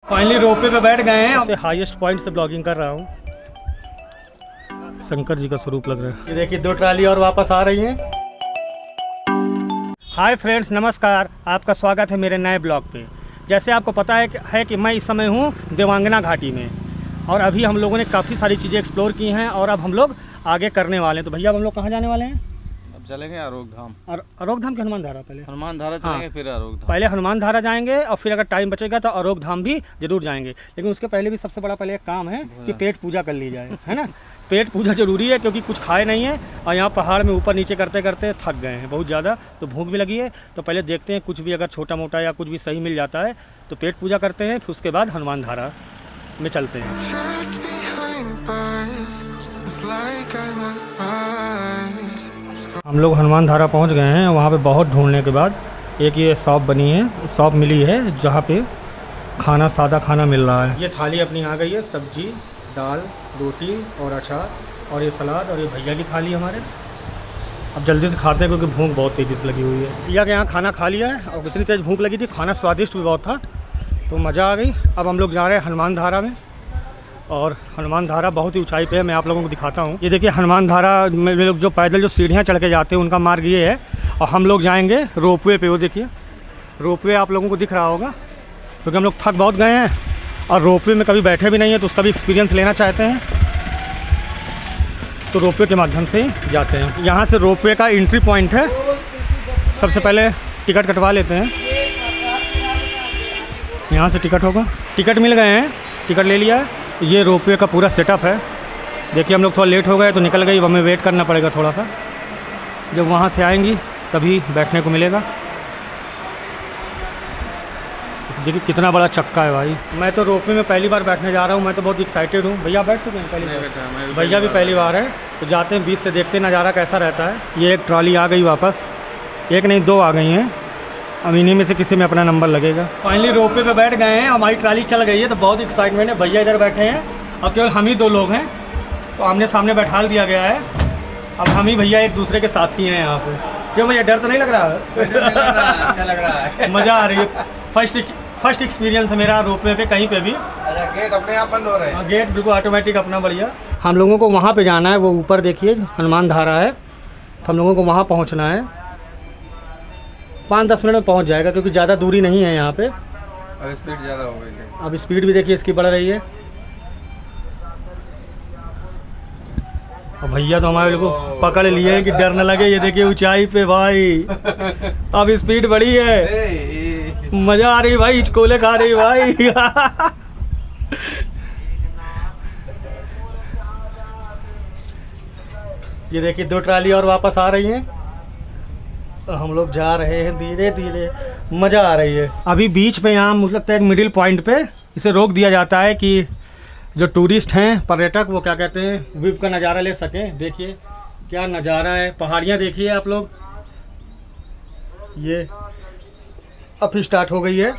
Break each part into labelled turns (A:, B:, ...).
A: Finally ropeway पे बैठ गए हैं। सबसे हाईएस्ट पॉइंट से ब्लॉगिंग कर रहा हूँ। शंकर जी का स्वरूप लग रहा है। ये देखिए 2 ट्राली और वापस आ रही हैं। हाय फ्रेंड्स, नमस्कार। आपका स्वागत है मेरे नए ब्लॉग पे। जैसे आपको पता है कि मैं इस समय हूँ देवांगना घाटी में, और अभी हम लोगों ने काफ़ी सारी चीज़ें एक्सप्लोर की हैं और अब हम लोग आगे करने वाले हैं। तो भैया, अब हम लोग कहाँ जाने वाले हैं?
B: अब चलेंगे आरोग धाम।
A: और आरोग धाम के हनुमान धारा पहले?
B: हनुमान धारा चलेंगे,
A: हाँ,
B: फिर आरोग धाम।
A: पहले हनुमान धारा जाएंगे और फिर अगर टाइम बचेगा तो आरोग धाम भी जरूर जाएंगे। लेकिन उसके पहले भी सबसे बड़ा पहले एक काम है कि पेट पूजा कर ली जाए, है ना। पेट पूजा जरूरी है क्योंकि कुछ खाए नहीं है और यहाँ पहाड़ में ऊपर नीचे करते करते थक गए हैं बहुत ज़्यादा, तो भूख भी लगी है। तो पहले देखते हैं कुछ भी अगर छोटा मोटा या कुछ भी सही मिल जाता है तो पेट पूजा करते हैं, फिर उसके बाद हनुमान धारा में चलते हैं। हम लोग हनुमान धारा पहुँच गए हैं। वहाँ पे बहुत ढूंढने के बाद एक ये शॉप बनी है, शॉप मिली है जहाँ पे खाना, सादा खाना मिल रहा है। ये थाली अपनी आ गई है, सब्जी, दाल, रोटी और अचार और ये सलाद, और ये भैया की थाली हमारे। अब जल्दी से खाते हैं क्योंकि भूख बहुत तेज़ी से लगी हुई है। भैया के यहाँ खाना खा लिया है और इतनी तेज़ भूख लगी थी, खाना स्वादिष्ट भी बहुत था, तो मज़ा आ गई। अब हम लोग जा रहे हैं हनुमान धारा में, और हनुमान धारा बहुत ही ऊंचाई पे है। मैं आप लोगों को दिखाता हूँ। ये देखिए हनुमान धारा में लोग जो पैदल जो सीढ़ियाँ चढ़ के जाते हैं उनका मार्ग ये है, और हम लोग जाएंगे रोपवे पे। वो देखिए रोपवे आप लोगों को दिख रहा होगा, क्योंकि हम लोग थक बहुत गए हैं और रोपवे में कभी बैठे भी नहीं है, तो उसका भी एक्सपीरियंस लेना चाहते हैं, तो रोपवे के माध्यम से ही जाते हैं। यहाँ से रोपवे का एंट्री पॉइंट है। सबसे पहले टिकट कटवा लेते हैं। यहाँ से टिकट होगा, टिकट मिल गए हैं, टिकट ले लिया है। ये रोपवे का पूरा सेटअप है। देखिए हम लोग थोड़ा लेट हो गए तो निकल गई, अब हमें वेट करना पड़ेगा थोड़ा सा। जब वहाँ से आएंगी तभी बैठने को मिलेगा। देखिए कितना बड़ा चक्का है भाई। मैं तो रोपवे में पहली बार बैठने जा रहा हूँ, मैं तो बहुत एक्साइटेड हूँ। भैया बैठ चुके हैं पहली बार? भैया भी पहली बार है। तो जाते हैं बीच से, देखते नज़ारा कैसा रहता है। ये एक ट्रॉली आ गई वापस, एक नहीं 2 आ गई हैं। अब इन्हीं में से किसी में अपना नंबर लगेगा। फाइनली रोपवे पे बैठ गए हैं, हमारी ट्राली चल गई है, तो बहुत एक्साइटमेंट है। भैया इधर बैठे हैं और केवल हम ही 2 लोग हैं, तो आमने सामने बैठा दिया गया है। अब हम ही भैया एक दूसरे के साथी हैं यहाँ पे। क्यों भैया, डर तो नहीं लग रहा है?
B: अच्छा लग रहा है,
A: मज़ा आ रही है। फर्स्ट एक्सपीरियंस है मेरा रोपवे पे कहीं पे भी।
B: अच्छा, गेट अपने आप बंद हो रहे हैं?
A: गेट बिल्कुल ऑटोमेटिक अपना बढ़िया। हम लोगों को वहाँ पे जाना है, वो ऊपर देखिए हनुमान धारा है, तो हम लोगों को वहाँ पहुँचना है। 5-10 मिनट में पहुँच जाएगा, क्योंकि ज़्यादा दूरी नहीं है यहाँ पे।
B: अब स्पीड ज़्यादा हो गई है।
A: अब स्पीड भी देखिए इसकी बढ़ रही है। अब भैया तो हमारे को पकड़ लिए हैं कि डर न लगे। ये देखिए ऊंचाई पे भाई, अब स्पीड बढ़ी है। मजा आ रही भाई, हिचकोले खा रही भाई। ये देखिए 2 ट्राली और वापस आ रही हैं। हम लोग जा रहे हैं धीरे धीरे, मज़ा आ रही है। अभी बीच पे यहाँ मुझे लगता है एक मिडिल पॉइंट पे इसे रोक दिया जाता है कि जो टूरिस्ट हैं, पर्यटक, वो क्या कहते हैं, व्यू का नज़ारा ले सकें। देखिए क्या नज़ारा है, पहाड़ियाँ देखिए आप लोग। ये अब स्टार्ट हो गई है,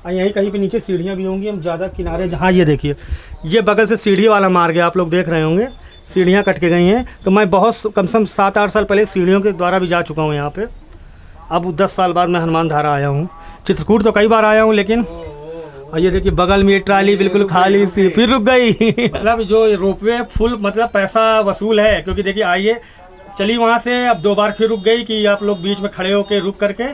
A: और यहीं कहीं पे नीचे सीढ़ियाँ भी होंगी। हम ज़्यादा किनारे, जहाँ ये देखिए ये बगल से सीढ़ी वाला मार्ग है, आप लोग देख रहे होंगे सीढ़ियाँ कट के गई हैं। तो मैं बहुत कम से कम 7-8 साल पहले सीढ़ियों के द्वारा भी जा चुका हूँ यहाँ पे। अब 10 साल बाद मैं हनुमान धारा आया हूँ। चित्रकूट तो कई बार आया हूँ, लेकिन और ये देखिए बगल में ये ट्राली बिल्कुल खाली सी, फिर रुक गई। मतलब जो रोपवे फुल मतलब पैसा वसूल है, क्योंकि देखिए आइए चली वहाँ से, अब 2 बार फिर रुक गई कि आप लोग बीच में खड़े होके रुक करके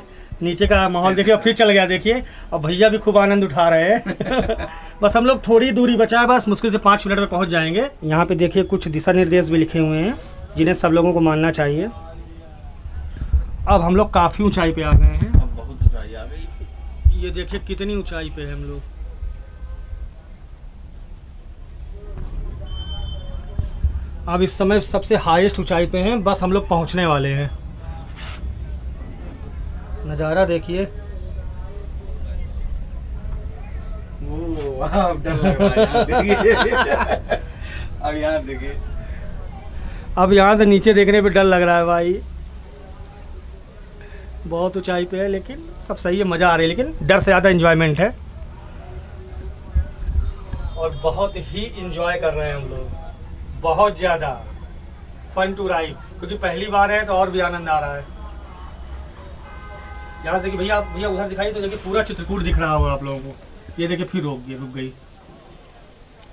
A: नीचे का माहौल देखिए, और फिर चल गया। देखिए और भैया भी खूब आनंद उठा रहे हैं। बस हम लोग थोड़ी दूरी बचा है, बस मुश्किल से 5 मिनट में पहुँच जाएंगे। यहाँ पे देखिए कुछ दिशा निर्देश भी लिखे हुए हैं जिन्हें सब लोगों को मानना चाहिए। अब हम लोग काफ़ी ऊंचाई पे आ गए हैं।
B: अब बहुत ऊंचाई आ गई।
A: ये देखिए कितनी ऊंचाई पे है हम लोग। अब इस समय सबसे हाईएस्ट ऊंचाई पे हैं, बस हम लोग पहुंचने वाले हैं। नज़ारा देखिए।
B: अब डर लग रहा है। अब यहाँ देखिए,
A: अब यहाँ से नीचे देखने पे डर लग रहा है भाई। बहुत ऊंचाई पे है, लेकिन सब सही है, मज़ा आ रही है, लेकिन डर से ज़्यादा एंजॉयमेंट है। और बहुत ही एंजॉय कर रहे हैं हम लोग, बहुत ज़्यादा फन टू राइड, क्योंकि पहली बार है तो और भी आनंद आ रहा है। यहाँ से देखिए भैया उधर दिखाई तो देखिए पूरा चित्रकूट दिख रहा होगा आप लोगों को। ये देखिए फिर रुक गई।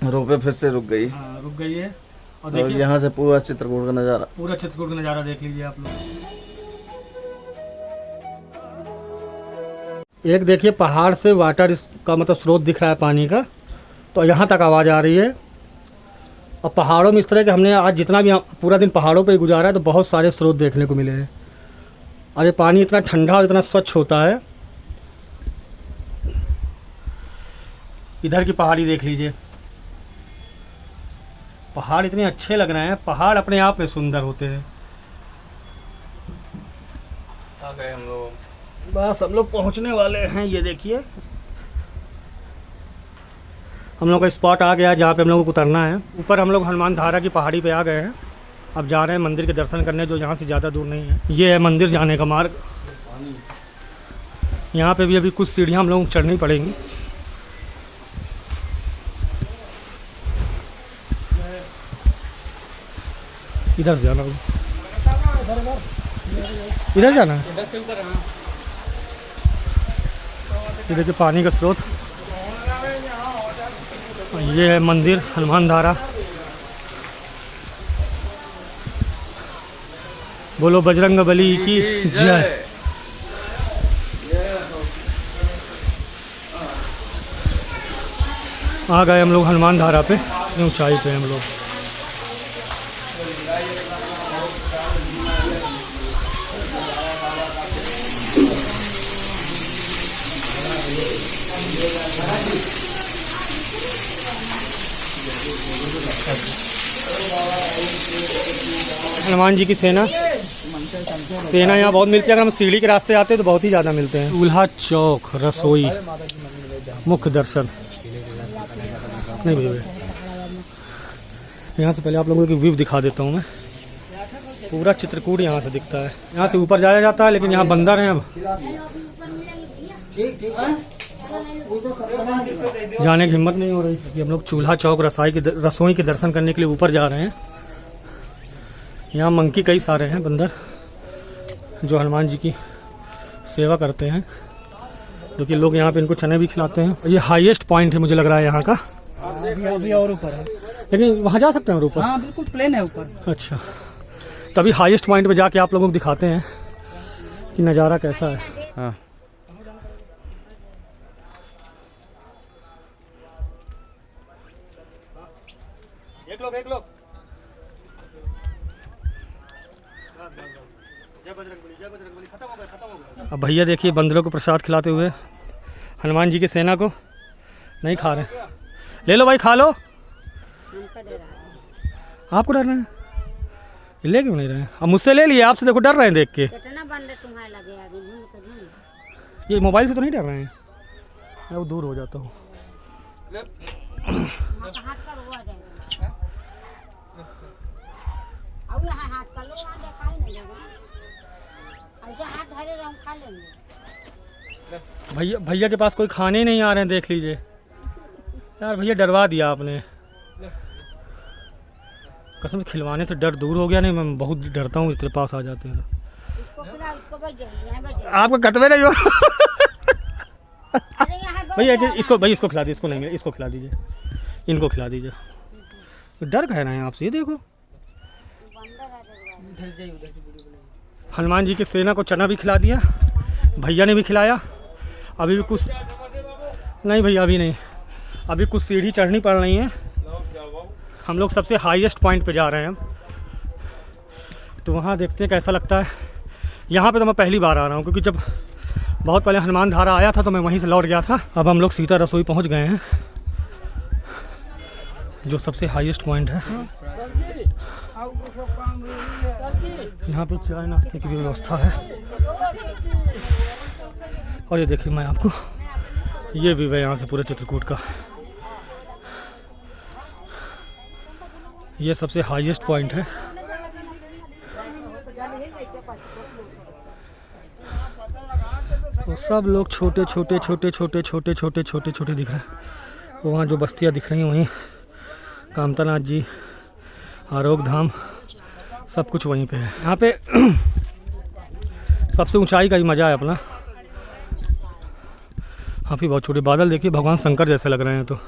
B: रोपे फिर से रुक गई।
A: हाँ रुक गई है। और
B: तो
A: देखिए
B: यहाँ से पूरा चित्रकूट का नज़ारा,
A: पूरा चित्रकूट का नज़ारा देख लीजिए आप लोग। एक देखिए पहाड़ से वाटर का मतलब स्रोत दिख रहा है पानी का, तो यहाँ तक आवाज़ आ रही है। और पहाड़ों में इस तरह के हमने आज जितना भी पूरा दिन पहाड़ों पे ही गुजारा है तो बहुत सारे स्रोत देखने को मिले हैं। और ये पानी इतना ठंडा और इतना स्वच्छ होता है। इधर की पहाड़ी देख लीजिए, पहाड़ इतने अच्छे लग रहे हैं। पहाड़ अपने आप में सुंदर होते हैं।
B: आ गए हम लोग,
A: बस हम लोग पहुंचने वाले हैं। ये देखिए हम लोग का स्पॉट आ गया जहाँ पे हम लोगों को उतरना है। ऊपर हम लोग हनुमान धारा की पहाड़ी पे आ गए हैं। अब जा रहे हैं मंदिर के दर्शन करने, जो यहाँ से ज़्यादा दूर नहीं है। ये है मंदिर जाने का मार्ग। यहाँ पे भी अभी कुछ सीढ़ियाँ हम लोगों को चढ़नी पड़ेंगी। इधर से जाना होगा, इधर जाना है। ये देखिए पानी का स्रोत, ये है मंदिर हनुमान धारा। बोलो बजरंग बली की जय। आ गए हम लोग हनुमान धारा पे, ऊंचाई पे हम लोग। हनुमान जी की सेना यहाँ बहुत मिलती है। अगर हम सीढ़ी के रास्ते आते हैं तो बहुत ही ज़्यादा मिलते हैं। चूल्हा चौक रसोई मुख्य दर्शन नहीं भैया, यहाँ से पहले आप लोगों को व्यू दिखा देता हूँ मैं। पूरा चित्रकूट यहाँ से दिखता है। यहाँ से ऊपर जाया जाता है लेकिन यहाँ बंदर हैं, अब जाने की हिम्मत नहीं हो रही कि हम लोग चूल्हा चौक रसोई के दर्शन करने के लिए ऊपर जा रहे हैं। यहाँ मंकी कई सारे हैं बंदर जो हनुमान जी की सेवा करते हैं। देखिए लोग यहाँ पे इनको चने भी खिलाते हैं। ये हाईएस्ट पॉइंट है मुझे लग रहा है यहाँ का।
C: अभी और ऊपर है,
A: लेकिन वहाँ जा सकते हैं ऊपर?
C: हाँ बिल्कुल प्लेन है ऊपर।
A: अच्छा, तभी हाईएस्ट पॉइंट पे जाके आप लोगों को दिखाते हैं कि नज़ारा कैसा है।
B: हाँ
A: एक लोग अब भैया देखिए बंदरों को प्रसाद खिलाते हुए हनुमान जी की सेना को। नहीं खा रहे, ले लो भाई खा लो। आपको डर रहे हैं, ले क्यों नहीं रहे हैं? अब मुझसे ले लिए, आपसे देखो डर रहे हैं देख के।
D: कितना बंदर तुम्हारे लगे आगे
A: ये मोबाइल से तो नहीं डर रहे हैं, मैं वो दूर हो जाता हूँ।
D: हाथ पर हुआ जाएगा। अब यहाँ हाथ कर लो, वहाँ देखा ही नहीं देगा। ऐसे हाथ धरे रहो, खा लेंगे।
A: भैया के पास कोई खाने ही नहीं आ रहे हैं, देख लीजिए यार। भैया डरवा दिया आपने, कसम से खिलवाने से डर दूर हो गया। नहीं मैं बहुत डरता हूँ, तेरे पास आ जाते हैं आपको कतवे नहीं हो। भैया इसको खिला दीजिए, इसको नहीं, इसको खिला दीजिए, इनको खिला दीजिए। डर कह रहे हैं आपसे, ये देखो। हनुमान जी की सेना को चना भी खिला दिया, भैया ने भी खिलाया। अभी भी कुछ नहीं भैया, अभी नहीं, अभी कुछ सीढ़ी चढ़नी पड़ रही है। हम लोग सबसे हाईएस्ट पॉइंट पे जा रहे हैं, तो वहाँ देखते हैं कैसा लगता है। यहाँ पे तो मैं पहली बार आ रहा हूँ, क्योंकि जब बहुत पहले हनुमान धारा आया था तो मैं वहीं से लौट गया था। अब हम लोग सीता रसोई पहुँच गए हैं, जो सबसे हाईएस्ट पॉइंट है। यहाँ पे चाय नाश्ते की भी व्यवस्था है। और ये देखिए मैं आपको ये व्यू है यहाँ से पूरे चित्रकूट का। ये सबसे हाईएस्ट पॉइंट है। तो सब लोग छोटे छोटे दिख रहे हैं। वहाँ जो बस्तियाँ दिख रही हैं वहीं कामतानाथ जी, आरोग्य धाम, सब कुछ वहीं पे है। यहाँ पे सबसे ऊंचाई का ही मज़ा है अपना। काफ़ी बहुत छोटे बादल देखिए, भगवान शंकर जैसे लग रहे हैं। तो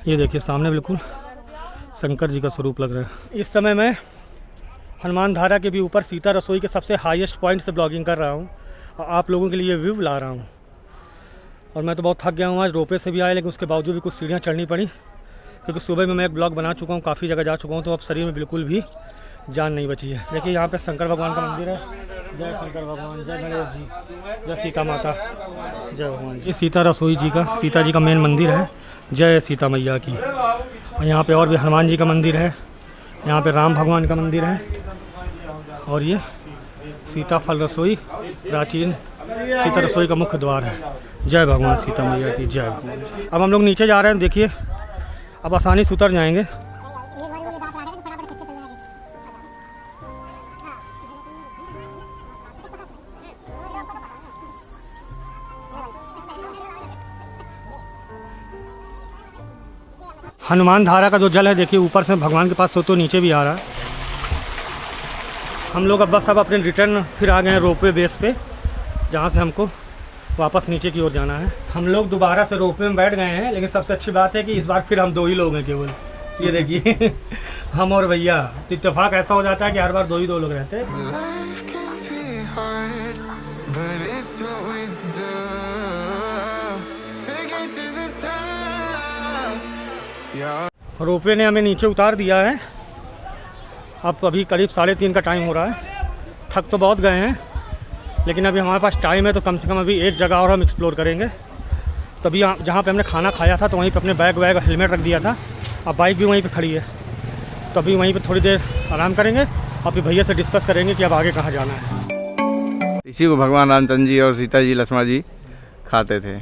A: ये देखिए सामने बिल्कुल शंकर जी का स्वरूप लग रहा है। इस समय मैं हनुमान धारा के भी ऊपर सीता रसोई के सबसे हाईएस्ट पॉइंट से ब्लॉगिंग कर रहा हूँ और आप लोगों के लिए व्यू ला रहा हूँ। और मैं तो बहुत थक गया हूँ, आज रोपे से भी आए लेकिन उसके बावजूद भी कुछ सीढ़ियाँ चढ़नी पड़ी, क्योंकि सुबह में मैं एक ब्लॉग बना चुका हूँ, काफ़ी जगह जा चुका हूँ, तो अब शरीर में बिल्कुल भी जान नहीं बची है। देखिए यहाँ पे शंकर भगवान का मंदिर है। जय शंकर भगवान, जय गणेश जी, जय सीता माता, जय भगवान। ये सीता रसोई जी का, सीता जी का मेन मंदिर है। जय सीता मैया की। और यहाँ पे और भी हनुमान जी का मंदिर है, यहाँ पे राम भगवान का मंदिर है, और ये सीता फल रसोई, प्राचीन सीता रसोई का मुख्य द्वार है। जय भगवान सीता मैया की, जय भगवान। अब हम लोग नीचे जा रहे हैं, देखिए अब आसानी से उतर जाएंगे। हनुमान धारा का जो जल है देखिए ऊपर से भगवान के पास तो नीचे भी आ रहा है। हम लोग अब अपने रिटर्न फिर आ गए हैं रोपवे बेस पे, जहाँ से हमको वापस नीचे की ओर जाना है। हम लोग दोबारा से रोपवे में बैठ गए हैं, लेकिन सबसे अच्छी बात है कि इस बार फिर हम 2 ही लोग हैं केवल। ये देखिए हम और भैया। तो इत्तेफाक ऐसा हो जाता है कि हर बार 2 ही लोग रहते हैं। रोपवे ने हमें नीचे उतार दिया है। अब अभी करीब 3:30 का टाइम हो रहा है। थक तो बहुत गए हैं, लेकिन अभी हमारे पास टाइम है, तो कम से कम अभी एक जगह और हम एक्सप्लोर करेंगे। तभी जहाँ पे हमने खाना खाया था तो वहीं पे अपने बैग हेलमेट रख दिया था। अब बाइक भी वहीं पे खड़ी है, तो अभी वहीं पे थोड़ी देर आराम करेंगे और फिर भैया से डिस्कस करेंगे कि अब आगे कहाँ जाना है।
B: इसी को भगवान रामचंद्र जी और सीता जी लक्ष्मण जी खाते थे।